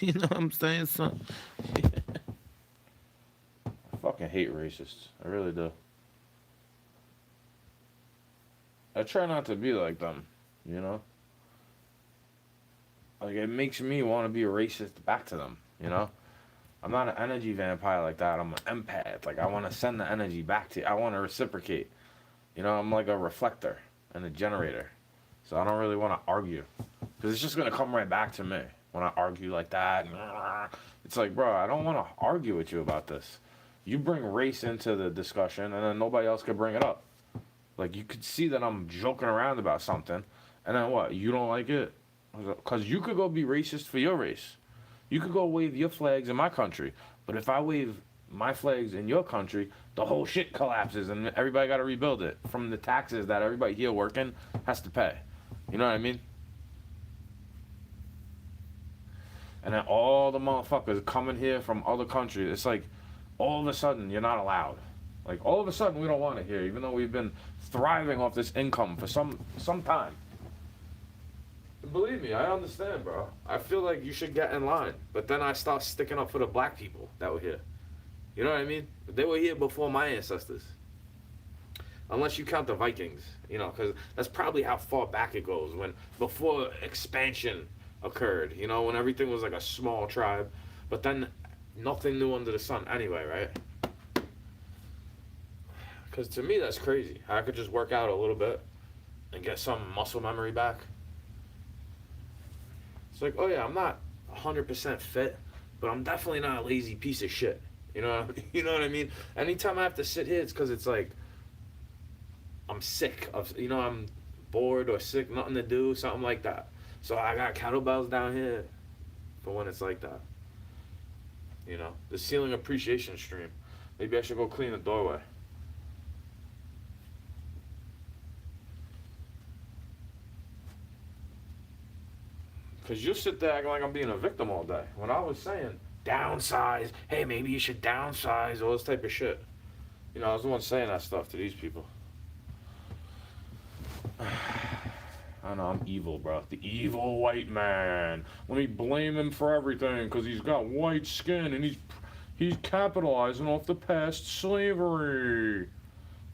You know what I'm saying, son? I fucking hate racists. I really do. I try not to be like them, you know? Like, it makes me want to be a racist back to them, you know? I'm not an energy vampire like that. I'm an empath. Like, I want to send the energy back to you. I want to reciprocate. You know, I'm like a reflector and a generator. So I don't really want to argue. Because it's just going to come right back to me when I argue like that. It's like, bro, I don't want to argue with you about this. You bring race into the discussion, and then nobody else could bring it up. Like, you could see that I'm joking around about something, and then what? You don't like it? Because you could go be racist for your race. You could go wave your flags in my country, but if I wave my flags in your country, the whole shit collapses, and everybody got to rebuild it from the taxes that everybody here working has to pay. You know what I mean? And then all the motherfuckers coming here from other countries, it's like all of a sudden you're not allowed. Like all of a sudden we don't want it here, even though we've been thriving off this income for some time. Believe me, I understand, bro. I feel like you should get in line, but then I start sticking up for the black people that were here. You know what I mean? They were here before my ancestors. Unless you count the Vikings, you know, because that's probably how far back it goes. When before expansion occurred, you know, when everything was like a small tribe, but then nothing new under the sun anyway, right? Because to me that's crazy. I could just work out a little bit and get some muscle memory back. It's like, oh yeah, I'm not 100% fit, but I'm definitely not a lazy piece of shit. You know, you know what I mean. Anytime I have to sit here, it's because it's like I'm sick of, you know, I'm bored or sick, nothing to do, something like that. So I got kettlebells down here for when it's like that. You know, the ceiling appreciation stream. Maybe I should go clean the doorway. Because you'll sit there acting like I'm being a victim all day. When I was saying, downsize, hey, maybe you should downsize, all this type of shit. You know, I was the one saying that stuff to these people. I know I'm evil, bro. The evil white man. Let me blame him for everything because he's got white skin and he's capitalizing off the past slavery.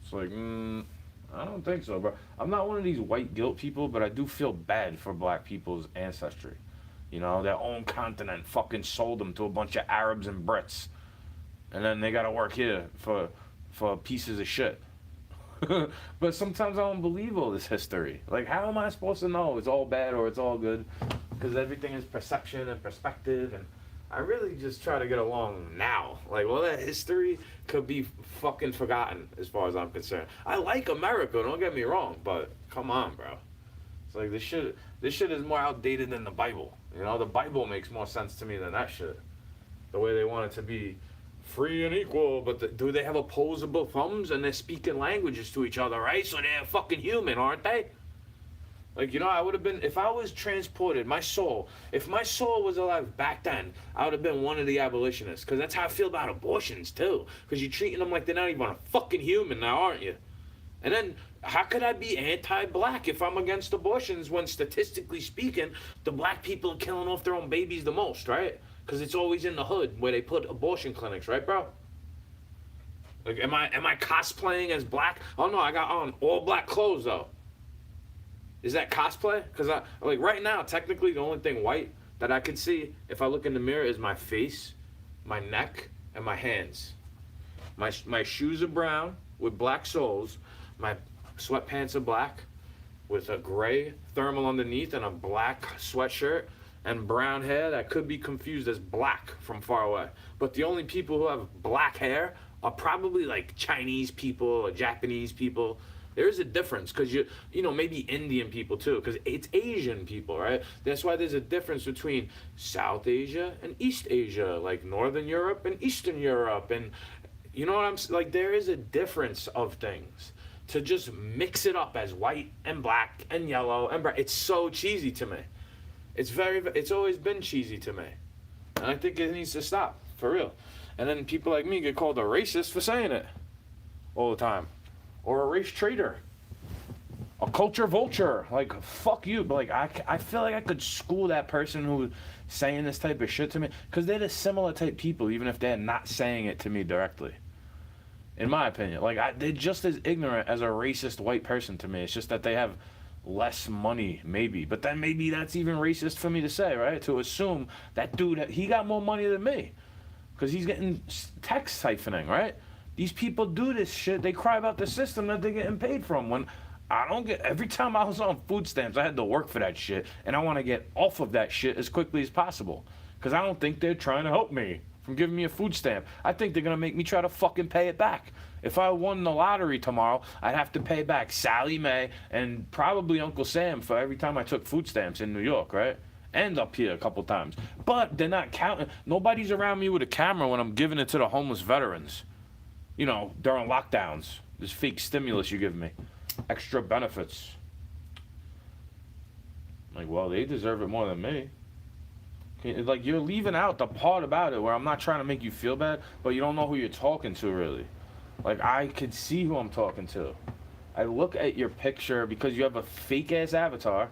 It's like, I don't think so, bro. I'm not one of these white guilt people, but I do feel bad for black people's ancestry. You know, their own continent fucking sold them to a bunch of Arabs and Brits, and then they gotta work here for pieces of shit. But sometimes I don't believe all this history. Like, how am I supposed to know it's all bad or it's all good? Because everything is perception and perspective, and I really just try to get along now. Like, all that history could be fucking forgotten as far as I'm concerned. I like America, don't get me wrong, but come on, bro. It's like this shit is more outdated than the Bible. You know, the Bible makes more sense to me than that shit. The way they want it to be free and equal, but do they have opposable thumbs and they're speaking languages to each other, right? So they're fucking human, aren't they? Like, you know, I would have been, if I was transported, if my soul was alive back then, I would have been one of the abolitionists. Because that's how I feel about abortions, too. Because you're treating them like they're not even a fucking human now, aren't you? And then, how could I be anti-black if I'm against abortions when, statistically speaking, the black people are killing off their own babies the most, right? Because it's always in the hood where they put abortion clinics, right, bro? Like, am I cosplaying as black? Oh no, I got on all black clothes though. Is that cosplay? Because I like right now, technically, the only thing white that I can see if I look in the mirror is my face, my neck, and my hands. My shoes are brown with black soles. My sweatpants are black with a gray thermal underneath and a black sweatshirt and brown hair that could be confused as black from far away. But the only people who have black hair are probably like Chinese people or Japanese people. There is a difference because you know, maybe Indian people too, because it's Asian people, right? That's why there's a difference between South Asia and East Asia, like Northern Europe and Eastern Europe, and you know what I'm like. There is a difference of things. To just mix it up as white and black and yellow and brown, it's so cheesy to me. It's always been cheesy to me, and I think it needs to stop for real. And then people like me get called a racist for saying it all the time, or a race traitor. A culture vulture. Like, fuck you. But, like, I feel like I could school that person who's saying this type of shit to me. Because they're the similar type people, even if they're not saying it to me directly. In my opinion. Like, they're just as ignorant as a racist white person to me. It's just that they have less money, maybe. But then maybe that's even racist for me to say, right? To assume that dude, he got more money than me. Because he's getting tax siphoning, right? These people do this shit. They cry about the system that they're getting paid from. When I don't get, every time I was on food stamps, I had to work for that shit. And I want to get off of that shit as quickly as possible. Because I don't think they're trying to help me from giving me a food stamp. I think they're going to make me try to fucking pay it back. If I won the lottery tomorrow, I'd have to pay back Sally Mae and probably Uncle Sam for every time I took food stamps in New York, right? And up here a couple times. But they're not counting. Nobody's around me with a camera when I'm giving it to the homeless veterans. You know, during lockdowns. This fake stimulus you give me. Extra benefits. Like, well, they deserve it more than me. Like, you're leaving out the part about it where I'm not trying to make you feel bad, but you don't know who you're talking to, really. Like, I could see who I'm talking to. I look at your picture because you have a fake-ass avatar.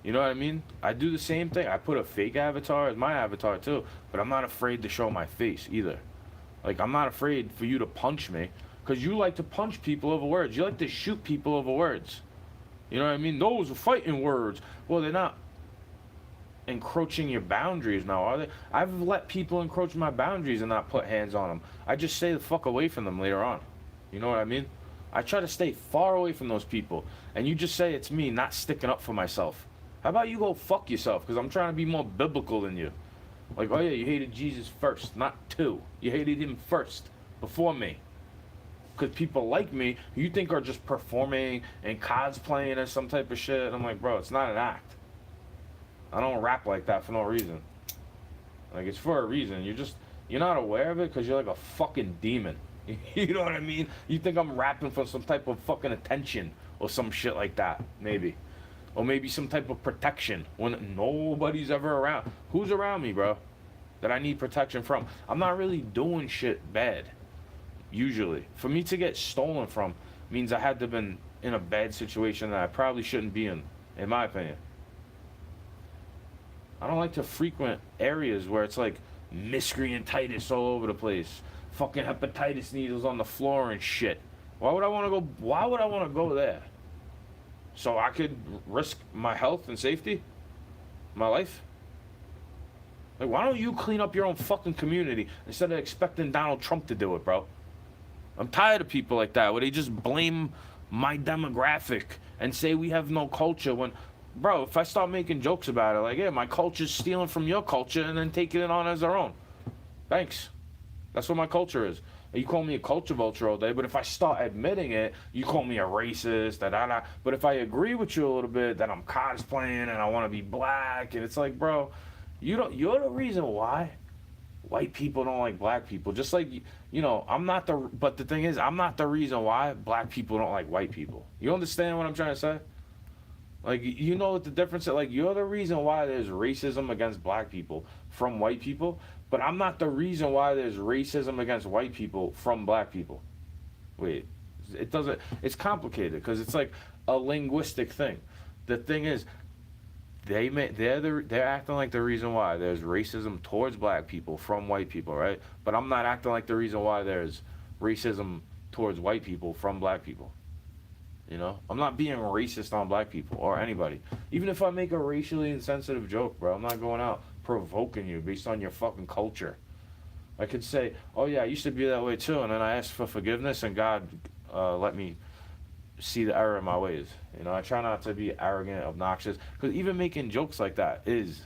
You know what I mean? I do the same thing. I put a fake avatar as my avatar, too. But I'm not afraid to show my face, either. Like, I'm not afraid for you to punch me. Because you like to punch people over words. You like to shoot people over words. You know what I mean? Those are fighting words. Well, they're not encroaching your boundaries now, are they? I've let people encroach my boundaries and not put hands on them. I just stay the fuck away from them later on. You know what I mean? I try to stay far away from those people. And you just say it's me not sticking up for myself. How about you go fuck yourself? Because I'm trying to be more biblical than you. Like, oh yeah, you hated Jesus first, not two. You hated him first, before me. Because people like me, who you think are just performing and cosplaying as some type of shit. I'm like, bro, it's not an act. I don't rap like that for no reason. Like, it's for a reason. You're not aware of it because you're like a fucking demon. You know what I mean? You think I'm rapping for some type of fucking attention or some shit like that, maybe. Or maybe some type of protection when nobody's ever around. Who's around me, bro, that I need protection from? I'm not really doing shit bad, usually. For me to get stolen from means I had to have been in a bad situation that I probably shouldn't be in my opinion. I don't like to frequent areas where it's like miscreantitis all over the place. Fucking hepatitis needles on the floor and shit. Why would I want to go there? So I could risk my health and safety? My life? Like, why don't you clean up your own fucking community instead of expecting Donald Trump to do it, bro? I'm tired of people like that where they just blame my demographic and say we have no culture when, bro, if I start making jokes about it, like, yeah, my culture's stealing from your culture and then taking it on as their own. Thanks. That's what my culture is. You call me a culture vulture all day, but if I start admitting it, you call me a racist, da-da-da. But if I agree with you a little bit that I'm cosplaying and I want to be black, and it's like, bro, you're the reason why white people don't like black people. Just like, you know, but the thing is, I'm not the reason why black people don't like white people. You understand what I'm trying to say? Like, you know what the difference is? Like, you're the reason why there's racism against black people from white people, but I'm not the reason why there's racism against white people from black people. Wait, it's complicated because it's like a linguistic thing. The thing is, they're acting like the reason why there's racism towards black people from white people, right? But I'm not acting like the reason why there's racism towards white people from black people. You know, I'm not being racist on black people or anybody. Even if I make a racially insensitive joke, bro, I'm not going out provoking you based on your fucking culture. I could say, oh yeah, I used to be that way too, and then I asked for forgiveness and God let me see the error in my ways. You know, I try not to be arrogant, obnoxious, because even making jokes like that is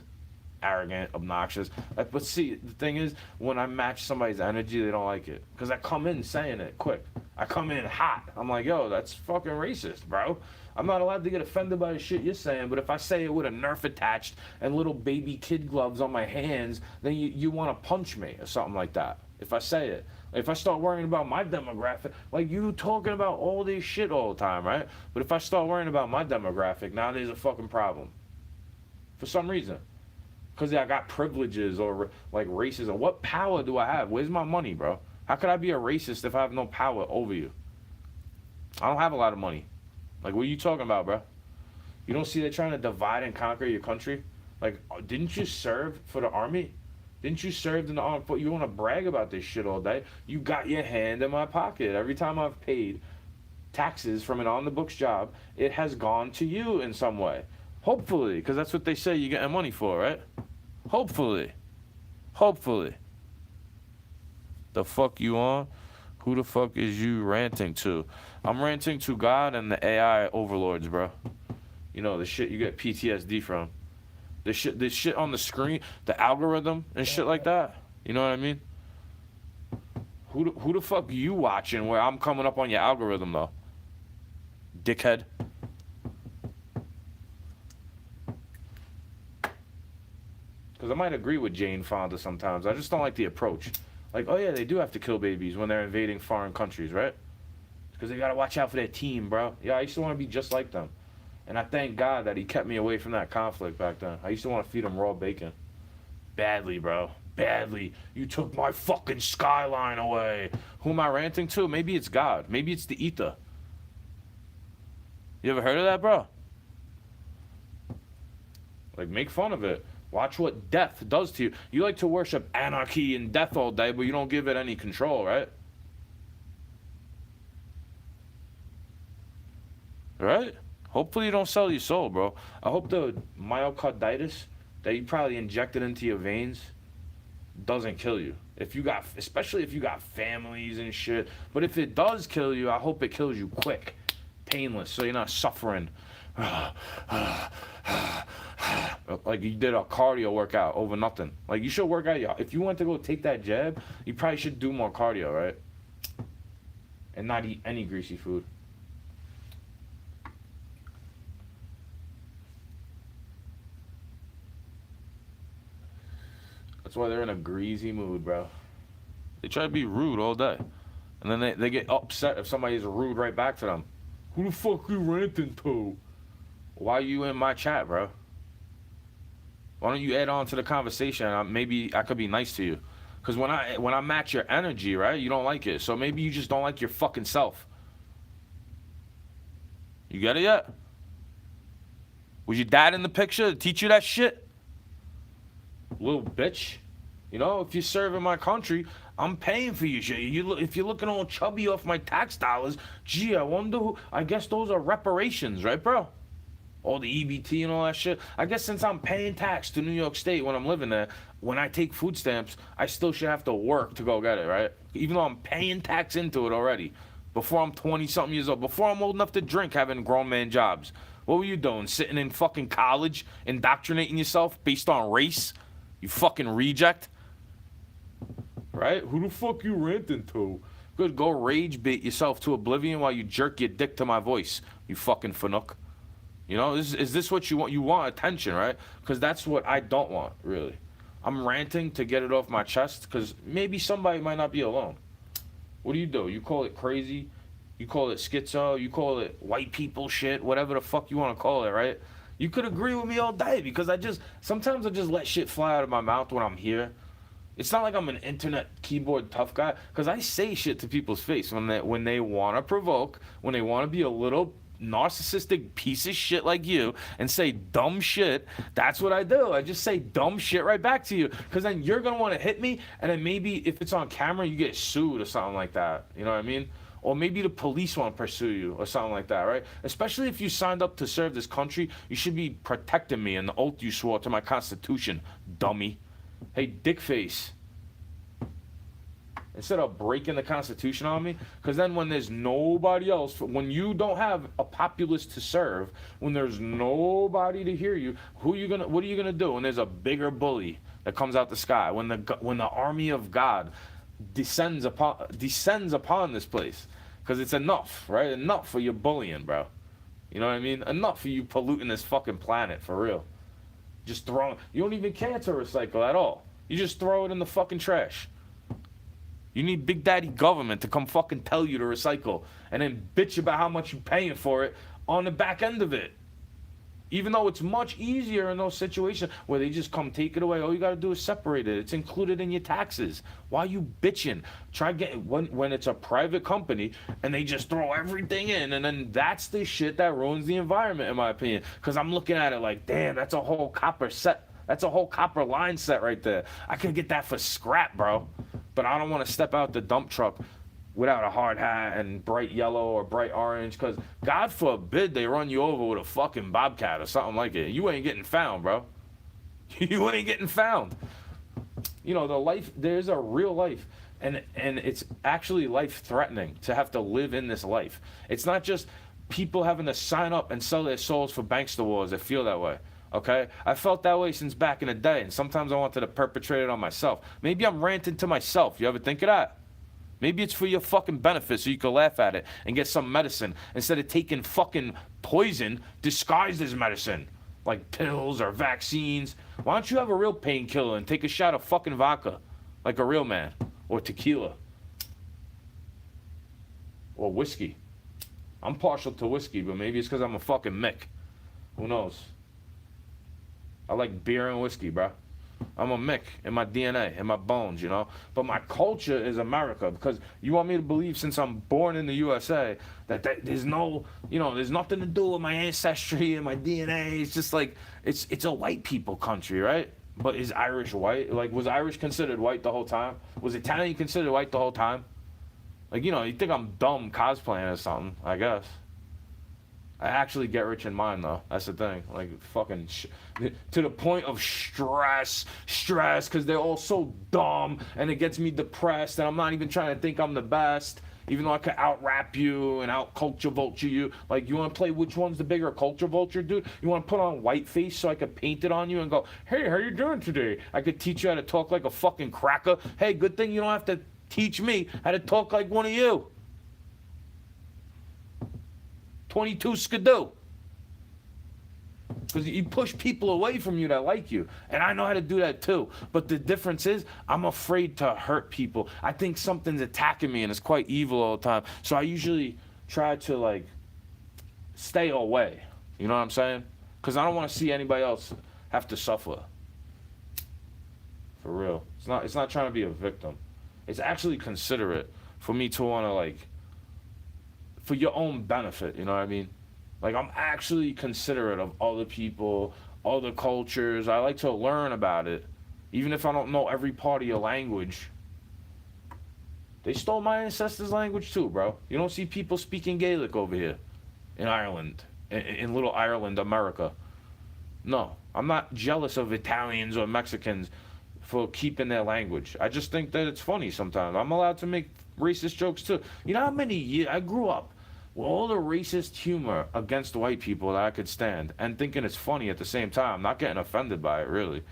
arrogant, obnoxious. But see, the thing is, when I match somebody's energy, they don't like it. Because I come in saying it quick. I come in hot. I'm like, yo, that's fucking racist, bro. I'm not allowed to get offended by the shit you're saying, but if I say it with a Nerf attached and little baby kid gloves on my hands, then you want to punch me or something like that. If I say it. If I start worrying about my demographic, like you talking about all this shit all the time, right? But if I start worrying about my demographic, now there's a fucking problem. For some reason. Because I got privileges or like racism. What power do I have? Where's my money, bro? How could I be a racist if I have no power over you? I don't have a lot of money. Like, what are you talking about, bro? You don't see they're trying to divide and conquer your country? Like, didn't you serve for the army? Didn't you serve in the army? But you want to brag about this shit all day? You got your hand in my pocket. Every time I've paid taxes from an on-the-books job, it has gone to you in some way. Hopefully, because that's what they say you're getting money for, right? Hopefully. Hopefully. The fuck you on? Who the fuck is you ranting to? I'm ranting to God and the AI overlords, bro. You know, the shit you get PTSD from. The shit on the screen, the algorithm and shit like that. You know what I mean? Who the fuck you watching where I'm coming up on your algorithm, though? Dickhead. Because I might agree with Jane Fonda sometimes. I just don't like the approach. Like, oh yeah, they do have to kill babies when they're invading foreign countries, right? Because they got to watch out for their team, bro. Yeah, I used to want to be just like them. And I thank God that he kept me away from that conflict back then. I used to want to feed them raw bacon. Badly, bro. Badly. You took my fucking skyline away. Who am I ranting to? Maybe it's God. Maybe it's the ether. You ever heard of that, bro? Like, make fun of it. Watch what death does to you. You like to worship anarchy and death all day, but you don't give it any control, right? Right? Hopefully you don't sell your soul, bro. I hope the myocarditis that you probably injected into your veins doesn't kill you. If you got, especially if you got families and shit. But if it does kill you, I hope it kills you quick, painless, so you're not suffering. Like you did a cardio workout over nothing. Like you should work out. If you went to go take that jab, you probably should do more cardio, right? And not eat any greasy food. That's why they're in a greasy mood, bro. They try to be rude all day. And then they get upset if somebody's rude right back to them. Who the fuck you ranting to? Why are you in my chat, bro? Why don't you add on to the conversation? Maybe I could be nice to you. Because when I match your energy, right, you don't like it. So maybe you just don't like your fucking self. You get it yet? Was your dad in the picture to teach you that shit? Little bitch. You know, if you're serving my country, I'm paying for you shit. If you're looking all chubby off my tax dollars, gee, I wonder who. I guess those are reparations, right, bro? All the EBT and all that shit. I guess since I'm paying tax to New York State when I'm living there, when I take food stamps, I still should have to work to go get it, right? Even though I'm paying tax into it already. Before I'm 20-something years old. Before I'm old enough to drink, having grown man jobs. What were you doing? Sitting in fucking college, indoctrinating yourself based on race? You fucking reject. Right? Who the fuck you ranting to? Good, go rage bait yourself to oblivion while you jerk your dick to my voice. You fucking fanook. You know, is this what you want? You want attention, right? Because that's what I don't want, really. I'm ranting to get it off my chest because maybe somebody might not be alone. What do? You call it crazy? You call it schizo? You call it white people shit? Whatever the fuck you want to call it, right? You could agree with me all day because sometimes I just let shit fly out of my mouth when I'm here. It's not like I'm an internet keyboard tough guy because I say shit to people's face when they want to provoke, when they want to be a little narcissistic piece of shit like you and say dumb shit. That's what I do. I just say dumb shit right back to you because then you're going to want to hit me and then maybe if it's on camera you get sued or something like that. You know what I mean? Or maybe the police want to pursue you or something like that, right? Especially if you signed up to serve this country, you should be protecting me and the oath you swore to my constitution, dummy. Hey, dickface. Instead of breaking the Constitution on me, because then when there's nobody else, when you don't have a populace to serve, when there's nobody to hear you, what are you gonna do? When there's a bigger bully that comes out the sky, when the army of God descends upon this place, because it's enough, right? Enough for your bullying, bro. You know what I mean? Enough for you polluting this fucking planet for real. Just throwing. You don't even care to recycle at all. You just throw it in the fucking trash. You need Big Daddy government to come fucking tell you to recycle and then bitch about how much you're paying for it on the back end of it. Even though it's much easier in those situations where they just come take it away. All you got to do is separate it. It's included in your taxes. Why are you bitching? Try getting when it's a private company and they just throw everything in, and then that's the shit that ruins the environment, in my opinion. Because I'm looking at it like, damn, that's a whole copper set. That's a whole copper line set right there. I could get that for scrap, bro. But I don't want to step out the dump truck without a hard hat and bright yellow or bright orange, because God forbid they run you over with a fucking bobcat or something like it. You ain't getting found, bro. You ain't getting found. You know, the life, there's a real life, and it's actually life-threatening to have to live in this life. It's not just people having to sign up and sell their souls for bankster wars that feel that way. Okay? I felt that way since back in the day, and sometimes I wanted to perpetrate it on myself. Maybe I'm ranting to myself. You ever think of that? Maybe it's for your fucking benefit so you can laugh at it and get some medicine instead of taking fucking poison disguised as medicine, like pills or vaccines. Why don't you have a real painkiller and take a shot of fucking vodka like a real man, or tequila, or whiskey? I'm partial to whiskey, but maybe it's because I'm a fucking Mick. Who knows? I like beer and whiskey, bro. I'm a Mick in my DNA, in my bones, you know? But my culture is America, because you want me to believe, since I'm born in the USA, that there's no, you know, there's nothing to do with my ancestry and my DNA. It's just like, it's a white people country, right? But is Irish white? Like, was Irish considered white the whole time? Was Italian considered white the whole time? Like, you know, you think I'm dumb cosplaying or something, I guess. I actually get rich in mine, though. That's the thing. Like, fucking to the point of stress, because they're all so dumb, and it gets me depressed, and I'm not even trying to think I'm the best, even though I could out-rap you and out-culture vulture you. Like, you want to play which one's the bigger culture vulture, dude? You want to put on whiteface so I could paint it on you and go, hey, how you doing today? I could teach you how to talk like a fucking cracker. Hey, good thing you don't have to teach me how to talk like one of you. 22 skidoo. Because you push people away from you that like you. And I know how to do that too. But the difference is, I'm afraid to hurt people. I think something's attacking me and it's quite evil all the time. So I usually try to, like, stay away. You know what I'm saying? Because I don't want to see anybody else have to suffer. For real. It's not trying to be a victim. It's actually considerate for me to want to, like, for your own benefit, you know what I mean? Like, I'm actually considerate of other people, other cultures. I like to learn about it, even if I don't know every part of your language. They stole my ancestors' language too, bro. You don't see people speaking Gaelic over here in Ireland, in little Ireland, America. No, I'm not jealous of Italians or Mexicans for keeping their language. I just think that it's funny sometimes. I'm allowed to make racist jokes too. You know how many years I grew up with all the racist humor against white people that I could stand, and thinking it's funny at the same time, not getting offended by it, really.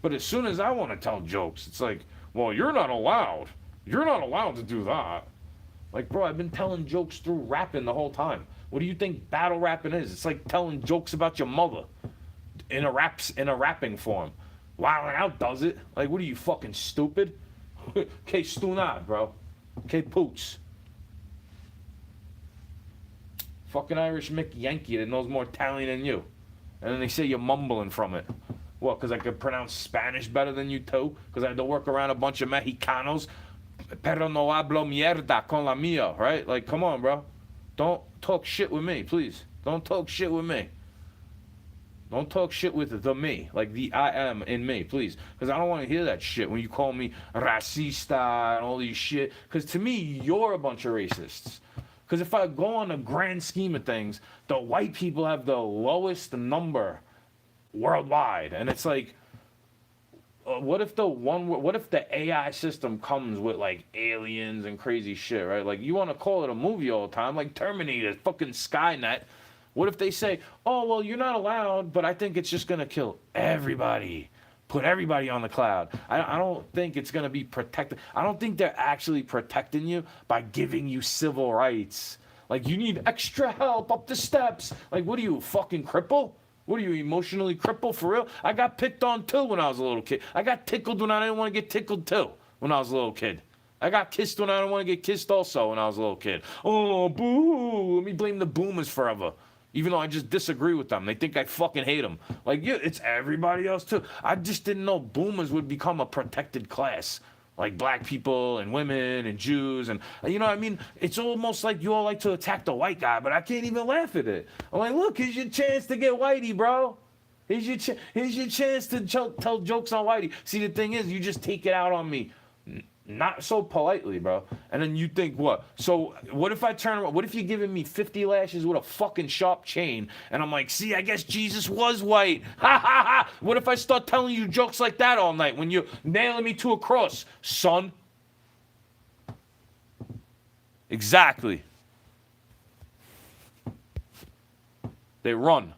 But as soon as I want to tell jokes, it's like, well, you're not allowed. You're not allowed to do that. Like, bro, I've been telling jokes through rapping the whole time. What do you think battle rapping is? It's like telling jokes about your mother in a rapping form. Wilding Out does it. Like, what are you, fucking stupid? Okay, stunad, bro. Okay, poots. Fucking Irish Mick Yankee that knows more Italian than you. And then they say you're mumbling from it. What, because I could pronounce Spanish better than you too? Because I had to work around a bunch of Mexicanos? Pero no hablo mierda con la mía, right? Like, come on, bro. Don't talk shit with me, please. Don't talk shit with me. Don't talk shit with the me, like the I am in me, please. Because I don't want to hear that shit when you call me racista and all these shit. Because to me, you're a bunch of racists. Because if I go on the grand scheme of things, the white people have the lowest number worldwide. And it's like, what if the AI system comes with, like, aliens and crazy shit, right? Like, you want to call it a movie all the time, like Terminator, fucking Skynet. What if they say, oh, well, you're not allowed, but I think it's just going to kill everybody. Put everybody on the cloud. I don't think it's going to be protected. I don't think they're actually protecting you by giving you civil rights. Like, you need extra help up the steps. Like, what are you, fucking cripple? What are you, emotionally crippled for real? I got picked on too when I was a little kid. I got tickled when I didn't want to get tickled too when I was a little kid. I got kissed when I didn't want to get kissed also when I was a little kid. Oh, boo. Let me blame the boomers forever. Even though I just disagree with them. They think I fucking hate them. Like, yeah, it's everybody else too. I just didn't know boomers would become a protected class. Like black people and women and Jews and you know what I mean? It's almost like you all like to attack the white guy, but I can't even laugh at it. I'm like, look, here's your chance to get whitey, bro. Here's your chance to tell jokes on whitey. See, the thing is, you just take it out on me. Not so politely, bro. And then you think, what? So what if I turn around? What if you're giving me 50 lashes with a fucking sharp chain? And I'm like, see, I guess Jesus was white. Ha ha ha. What if I start telling you jokes like that all night when you're nailing me to a cross, son? Exactly. They run.